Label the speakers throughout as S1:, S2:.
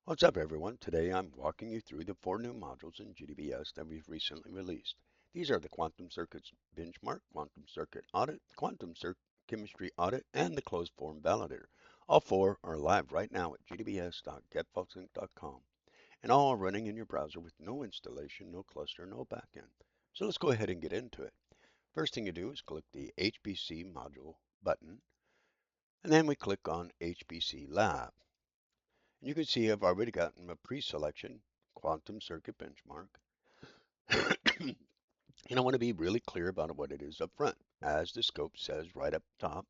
S1: What's up, everyone? Today I'm walking you through the 4 new modules in GDBS that we've recently released. These are the Quantum Circuits Benchmark, Quantum Circuit Audit, Chemistry Audit, and the Closed Form Validator. All 4 are live right now at gdbs.getfolksinc.com, and all are running in your browser with no installation, no cluster, no backend. So let's go ahead and get into it. First thing you do is click the HPC module button, and then we click on HPC Lab. And you can see I've already gotten a pre-selection quantum circuit benchmark. And I want to be really clear about what it is up front. As the scope says right up top,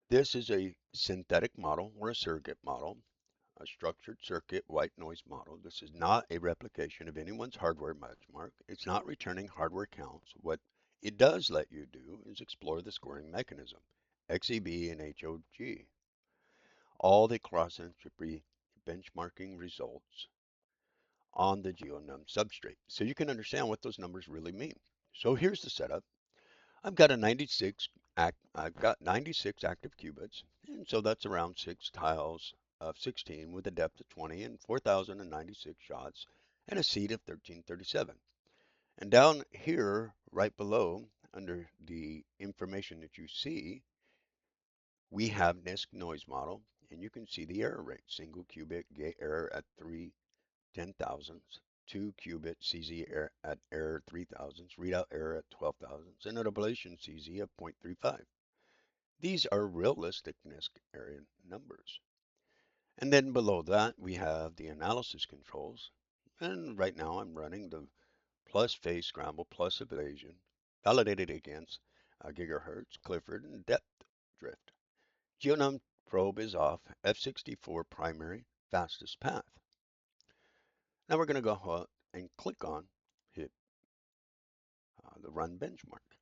S1: this is a synthetic model or a surrogate model, a structured circuit white noise model. This is not a replication of anyone's hardware benchmark. It's not returning hardware counts. What it does let you do is explore the scoring mechanism, XEB and HOG, all the cross-entropy benchmarking results on the GeoNum substrate. So you can understand what those numbers really mean. So here's the setup. I've got 96 active qubits, and so that's around 6 tiles of 16 with a depth of 20 and 4,096 shots and a seed of 1337. And down here, right below, under the information that you see, we have NISQ noise model, and you can see the error rate. Single qubit gate error at 3/10,000ths, 2-qubit CZ error at error 3,000ths, readout error at 12,000ths, and an ablation CZ of 0.35. These are realistic NISQ area numbers. And then below that, we have the analysis controls. And right now I'm running the plus phase scramble plus ablation, validated against gigahertz, Clifford, and depth drift. GeoNum probe is off, F64 primary, fastest path. Now we're going to go ahead and click on hit the run benchmark.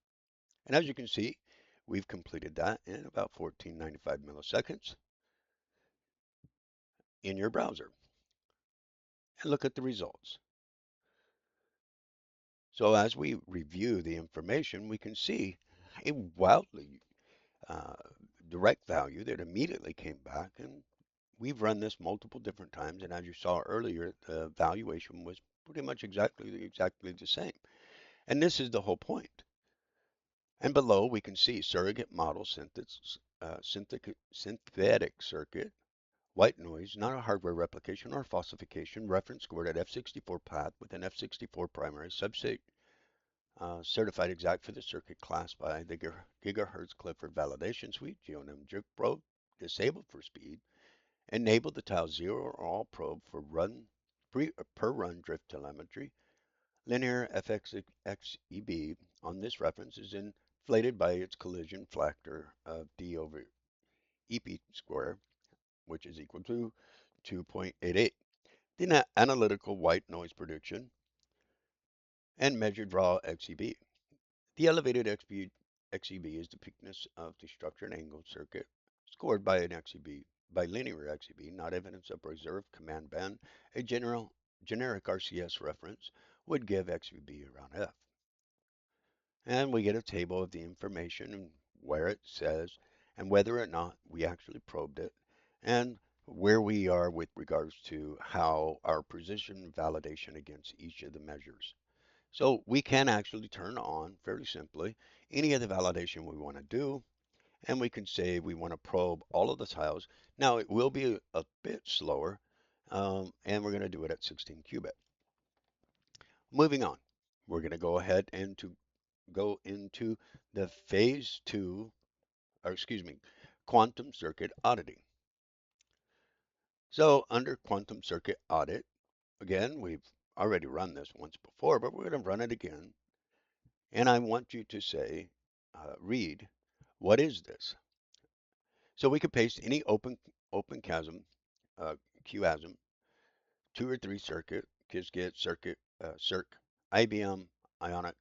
S1: And as you can see, we've completed that in about 1495 milliseconds in your browser. And look at the results. So as we review the information, we can see a wildly direct value that immediately came back, and we've run this multiple different times, and as you saw earlier, the valuation was pretty much exactly the same. And this is the whole point. And below we can see surrogate model synthetic circuit, white noise, not a hardware replication or falsification, reference scored at F64 path with an F64 primary substrate certified exact for the circuit class by the gigahertz Clifford validation suite, GeoNum jerk probe, disabled for speed, enabled the tile 0 or all probe for per run drift telemetry. Linear FCIDUMP on this reference is inflated by its collision factor of d over EP square, which is equal to 2.88. The analytical white noise prediction and measured raw XEB. The elevated XEB is the peakness of the structured angled circuit scored by an XEB by linear XEB, not evidence of reserved command band. A generic RCS reference would give XEB around F. And we get a table of the information and where it says and whether or not we actually probed it and where we are with regards to how our precision validation against each of the measures. So we can actually turn on, fairly simply, any of the validation we want to do, and we can say we want to probe all of the tiles. Now it will be a bit slower, and we're going to do it at 16 qubit. Moving on, we're going to go ahead and go into the phase 2, or excuse me, quantum circuit auditing. So under quantum circuit audit, again, we've already run this once before, but we're going to run it again. And I want you to say, read, what is this? So we could paste any OpenQASM, QASM, 2 or 3 circuit, Qiskit, circuit, Circ, IBM, Ionic,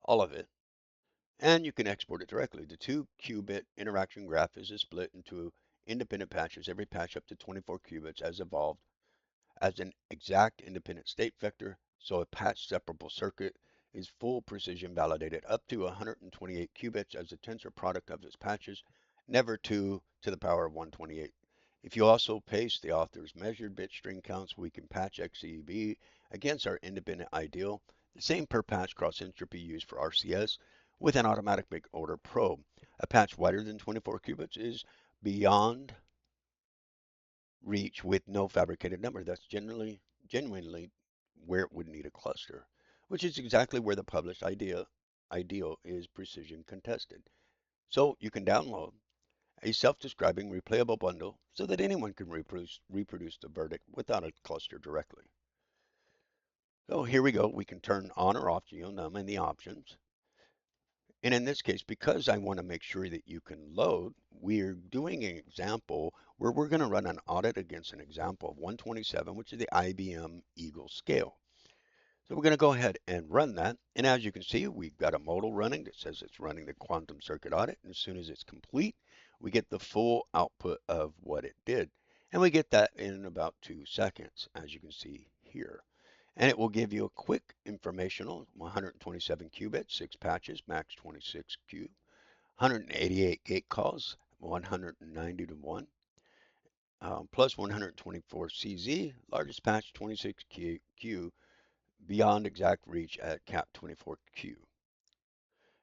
S1: all of it. And you can export it directly. The 2-qubit interaction graph is split into independent patches. Every patch up to 24 qubits has evolved as an exact independent state vector. So a patch separable circuit is full precision validated up to 128 qubits as a tensor product of its patches, never 2 to the power of 128 If you also paste the author's measured bit string counts, we can patch XEB against our independent ideal, the same per patch cross entropy used for RCS, with an automatic big order probe. A patch wider than 24 qubits is beyond reach with no fabricated number. That's genuinely where it would need a cluster, which is exactly where the published ideal is precision contested. So you can download a self-describing replayable bundle so that anyone can reproduce the verdict without a cluster directly. So here we go. We can turn on or off GeoNum in the options. And in this case, because I want to make sure that you can load, we're doing an example where we're going to run an audit against an example of 127, which is the IBM Eagle scale. So we're going to go ahead and run that. And as you can see, we've got a modal running that says it's running the quantum circuit audit. And as soon as it's complete, we get the full output of what it did. And we get that in about 2 seconds, as you can see here. And it will give you a quick informational 127 qubits, 6 patches, max 26 Q, 188 gate calls, 190 to 1, plus 124 CZ, largest patch 26 Q, beyond exact reach at cap 24Q.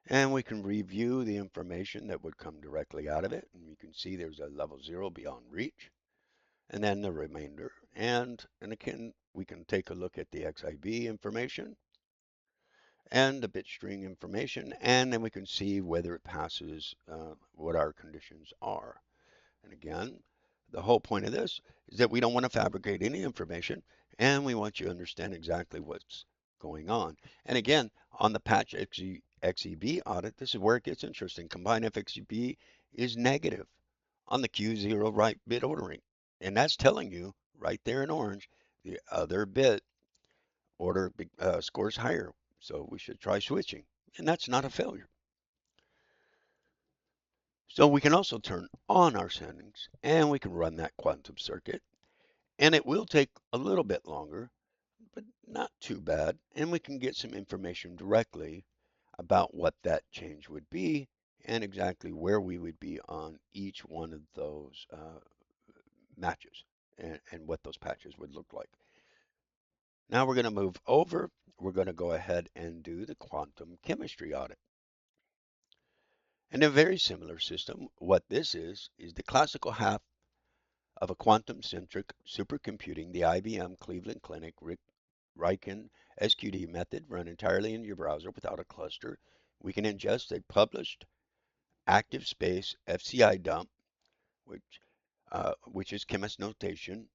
S1: And we can review the information that would come directly out of it. And you can see there's a level 0 beyond reach, and then the remainder. And again, we can take a look at the XIB information and the bit string information, and then we can see whether it passes what our conditions are. And again, the whole point of this is that we don't want to fabricate any information, and we want you to understand exactly what's going on. And again, on the patch-XEB audit, this is where it gets interesting. Combined FXEB is negative on the Q0 right bit ordering. And that's telling you right there in orange, the other bit order scores higher. So we should try switching. And that's not a failure. So we can also turn on our settings and we can run that quantum circuit. And it will take a little bit longer, but not too bad. And we can get some information directly about what that change would be and exactly where we would be on each one of those matches and what those patches would look like. Now we're going to move over. We're going to go ahead and do the quantum chemistry audit. In a very similar system, what this is the classical half of a quantum-centric supercomputing, the IBM Cleveland Clinic RIKEN SQD method run entirely in your browser without a cluster. We can ingest a published active space FCIDUMP, which is chemist notation,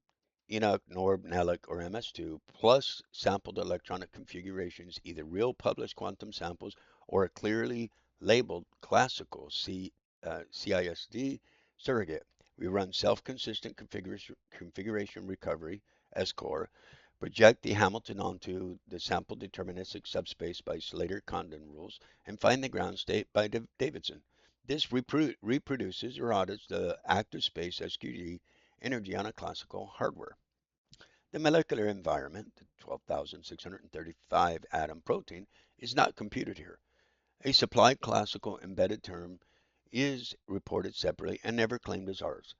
S1: Enoch, Norb, NELIC, or MS2, plus sampled electronic configurations, either real published quantum samples or a clearly labeled classical CISD surrogate. We run self-consistent configuration recovery, SCORE, project the Hamilton onto the sample deterministic subspace by Slater-Condon rules, and find the ground state by Davidson. This reproduces or audits the active space SQD energy on a classical hardware. The molecular environment, the 12,635 atom protein, is not computed here. A supplied classical embedded term is reported separately and never claimed as ours.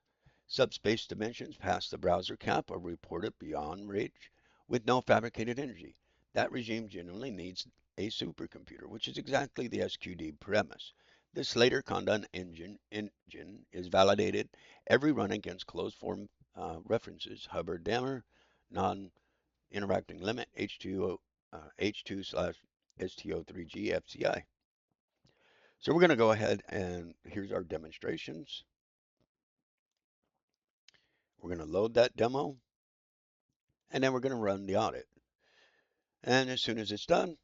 S1: Subspace dimensions past the browser cap are reported beyond reach with no fabricated energy. That regime generally needs a supercomputer, which is exactly the SQD premise. The Slater-Condon engine is validated every run against closed form references, Hubbard-Dammer, non-interacting limit, H2/STO3G FCI. So we're going to go ahead and here's our demonstrations. We're going to load that demo, and then we're going to run the audit. And as soon as it's done,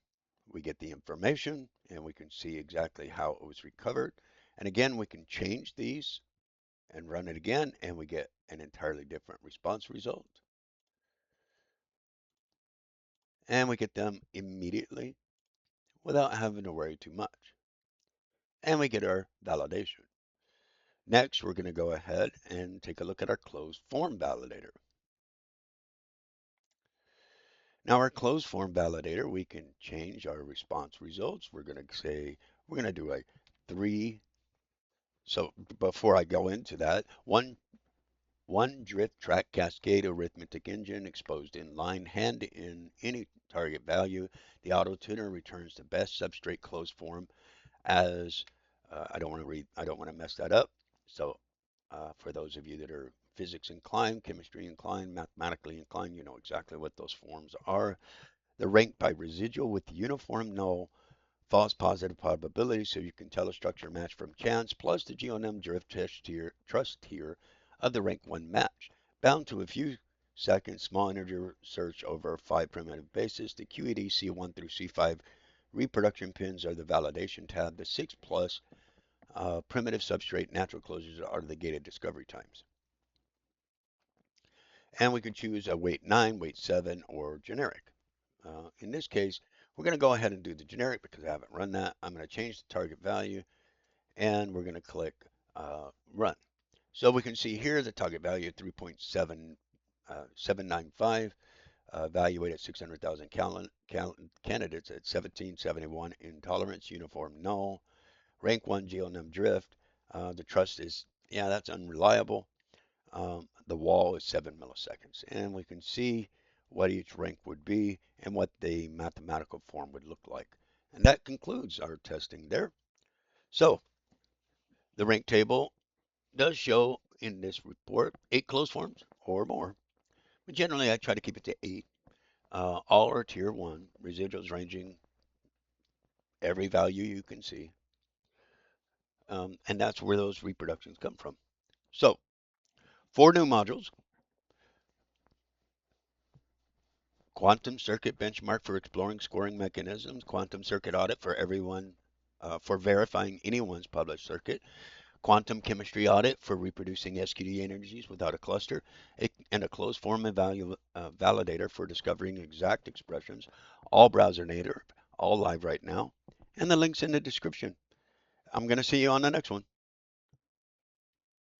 S1: we get the information and we can see exactly how it was recovered. And again, we can change these and run it again, and we get an entirely different response result. And we get them immediately without having to worry too much. And we get our validation. Next, we're going to go ahead and take a look at our closed form validator. Now our closed form validator, we can change our response results. We're going to say, we're going to do a 3. So before I go into that, 1 One drift track cascade arithmetic engine exposed in line hand in any target value. The auto tuner returns the best substrate closed form as I don't want to mess that up. So for those of you that are physics inclined, chemistry inclined, mathematically inclined, you know exactly what those forms are. They're ranked by residual with uniform null false positive probability, so you can tell a structure match from chance, plus the GeoNum drift trust tier of the rank 1 match. Bound to a few seconds, small integer search over 5 primitive bases. The QED C1 through C5 reproduction pins are the validation tab. The 6 plus primitive substrate natural closures are the gated discovery times. And we can choose a weight 9, weight 7, or generic. In this case, we're going to go ahead and do the generic because I haven't run that. I'm going to change the target value and we're going to click run. So we can see here the target value of 3.795, evaluate at 600,000 candidates at 1771 intolerance, uniform null, rank 1 GeoNum drift. The trust is, yeah, that's unreliable. The wall is 7 milliseconds. And we can see what each rank would be and what the mathematical form would look like. And that concludes our testing there. So the rank table does show in this report 8 closed forms or more. But generally, I try to keep it to 8. All are tier 1, residuals ranging every value you can see. And that's where those reproductions come from. So 4 new modules. Quantum circuit benchmark for exploring scoring mechanisms, quantum circuit audit for everyone, for verifying anyone's published circuit, quantum chemistry audit for reproducing SQD energies without a cluster, and a closed form validator for discovering exact expressions, all browser native, all live right now, and the link's in the description. I'm going to see you on the next one.